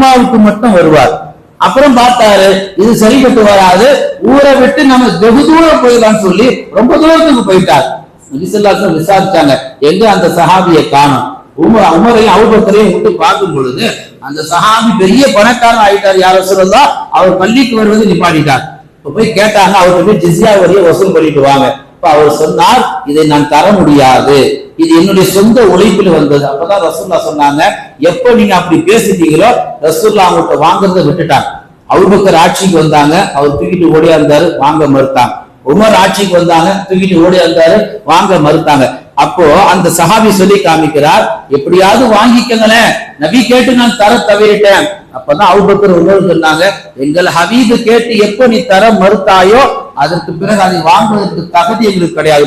ஜும்மாவுக்கு மட்டும் வருவார். அப்புறம் பார்த்தாரு இது சரிபட்டு வராது, ஊரை விட்டு நம்ம வெகு தூரம் போயிடலாம்னு சொல்லி ரொம்ப தூரத்துக்கு போயிட்டார். விசாரிச்சாங்க, எங்க அந்த சஹாபியை காணும். உமரையும் அபூபக்கரையும் விட்டு பார்க்கும் பொழுது அந்த சஹாபி பெரிய பணக்காரன் ஆயிட்டார். யார சொல்லலாம், அவர் பள்ளிக்கு வருவது நிப்பாட்டிட்டார். போய் கேட்டாங்க, அவருக்கு போய் ஜிஸ்யா வரியை வசூல் பண்ணிட்டு வாங்க. அவர் சொன்னார், இதை நான் தர முடியாது, இது என்னுடைய சொந்த உழைப்பில் வந்தது. அப்பதான் ரசூல்லா சொன்னாங்க, எப்ப நீங்க அப்படி பேசிட்டீங்களோ ரசூல்லா அவங்கள்ட்ட வாங்குறத விட்டுட்டாங்க. அபூபக்கர் ஆட்சிக்கு வந்தாங்க, அவர் தூக்கிட்டு ஓடியா இருந்தாரு, வாங்க மறுத்தாங்க. உமர் ஆட்சிக்கு வந்தாங்க, தூக்கிட்டு ஓடியா இருந்தாரு, வாங்க மறுத்தாங்க. அப்போ அந்த சஹாபி சொல்லி காமிக்கிறார், எப்படியாவது வாங்கிக்கங்களேன், நபி கேட்டு நான் தர தவறிட்டேன். அப்பதான் அபூபக்கர் உமர் சொன்னாங்க, எங்கள் ஹபீபு கேட்டு எப்ப நீ தர மறுத்தாயோ அதற்கு பிறகு அதை வாங்குவதற்கு தகுதி எங்களுக்கு கிடையாது.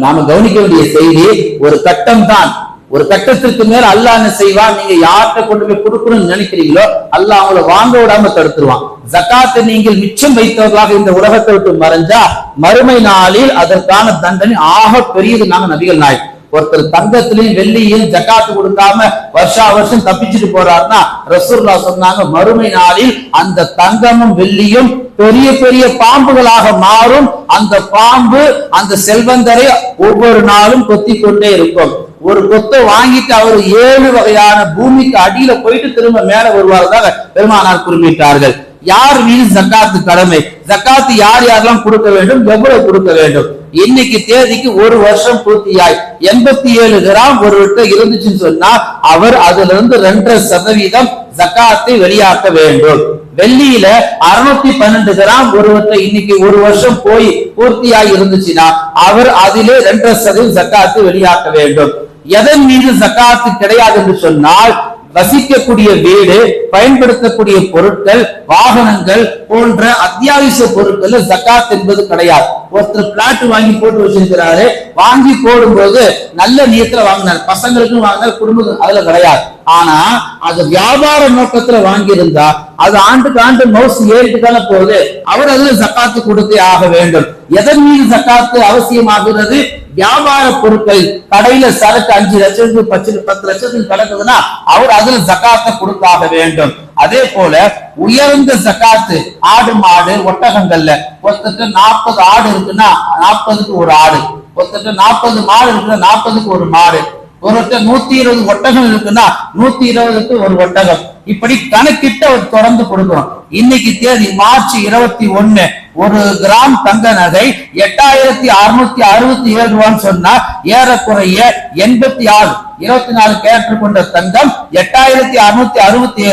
நாம கவனிக்க வேண்டிய செய்தி, ஒரு கட்டம் தான், ஒரு கட்டத்திற்கு மேல அல்லாஹ் என்ன செய்வான், நீங்க யார்கிட்ட கொண்டு போய் கொடுக்கணும்னு நினைக்கிறீங்களோ அல்லாஹ் அவங்கள வாங்க விடாம தடுத்துருவான். ஜகாத்தை நீங்கள் மிச்சம் வைத்தவர்களாக இந்த உலகத்தை விட்டு மறைஞ்சா மறுமை நாளில் அதற்கான தண்டனை ஆக பெரியது. நாங்க நபிகள் நாயகம் ஒருத்தர் தங்கத்திலையும் வெள்ளியும் ஜகாத்து கொடுக்காம வருஷா வருஷம் தப்பிச்சுட்டு போறாருன்னா ரசூலுல்லாஹ் சொன்னாங்க, மறுமை நாளில் அந்த தங்கமும் வெள்ளியும் பெரிய பெரிய பாம்புகளாக மாறும். அந்த பாம்பு அந்த செல்வந்தரை ஒவ்வொரு நாளும் கொத்தி கொண்டே இருக்கும். ஒரு கொத்தை வாங்கிட்டு அவர் 7 வகையான பூமிக்கு அடியில போயிட்டு திரும்ப மேல வருவார்கள் பெருமானார் குறிப்பிட்டார்கள். யார் மீது ஜக்காத்து கடமை, ஜக்காத்து யார் யாரெல்லாம் கொடுக்க வேண்டும், எவ்வளவு கொடுக்க வேண்டும். இன்னைக்கு தேதிக்கு ஒரு வருஷம் பூர்த்தியாய் 87 கிராம் ஒருவர்கிட்ட இருந்துச்சுன்னு சொன்னா அவர் அதுல இருந்து 2.5% ஜக்காத்தை வெளியாக்க வேண்டும். வெள்ளியில 612 கிராம் ஒருவர்கிட்ட இன்னைக்கு ஒரு வருஷம் போய் பூர்த்தியாய் இருந்துச்சுன்னா அவர் அதிலே 2.5% ஜக்காத்தை வெளியாக்க வேண்டும். எதன் மீது ஜக்காத்து கிடையாது என்று சொன்னால், வசிக்கக்கூடிய வீடு, பயன்படுத்தக்கூடிய பொருட்கள், வாகனங்கள் போன்ற அத்தியாவசிய பொருட்கள் ஜக்காத் என்பது கிடையாது. ஒருத்தர் பிளாட் வாங்கி போட்டு வச்சிருக்கிறாரு, வாங்கி போடும்போது நல்ல நியத்துல வாங்கினார், பசங்களுக்கும் வாங்கினார், குடும்பம் அதுல கிடையாது. ஆனா அது வியாபார நோக்கத்துல வாங்கி இருந்தா அது ஆண்டுக்கு ஆண்டு மவுசு ஏறிட்டுதான போகுது, அவர் அதுல ஜக்காத்து கொடுத்தே ஆக வேண்டும். எதன் மீது ஜக்காத்து அவசியமாகிறது, வியாபார பொருட்கள், கடையில சரக்கு 5 லட்சத்துக்கு 10 லட்சத்துக்கு கிடக்குதுன்னா அவர் அதுல ஜக்காத்தை கொடுத்தாக வேண்டும். அதே போல உயர்ந்த ஜக்காத்து ஆடு மாடு ஒட்டகங்கள்ல, ஒருத்தருக்கு 40 ஆடு இருக்குன்னா 40க்கு ஒரு ஆடு, ஒருத்தருக்கு 40 மாடு இருக்குன்னா 40க்கு ஒரு மாடு, ஒருத்தர் 120 ஒட்டகம் இருக்குன்னா 120க்கு ஒரு ஒட்டகம், இப்படி கணக்கிட்டு அவர் தொடர்ந்து கொடுக்கணும். இன்னைக்கு தேதி மார்ச் 21, 1 கிராம் தங்க நகை 8667 ரூபான்னு சொன்னா ஏறக்குறைய 84 24 கேரட் கொண்ட தங்கம் 8667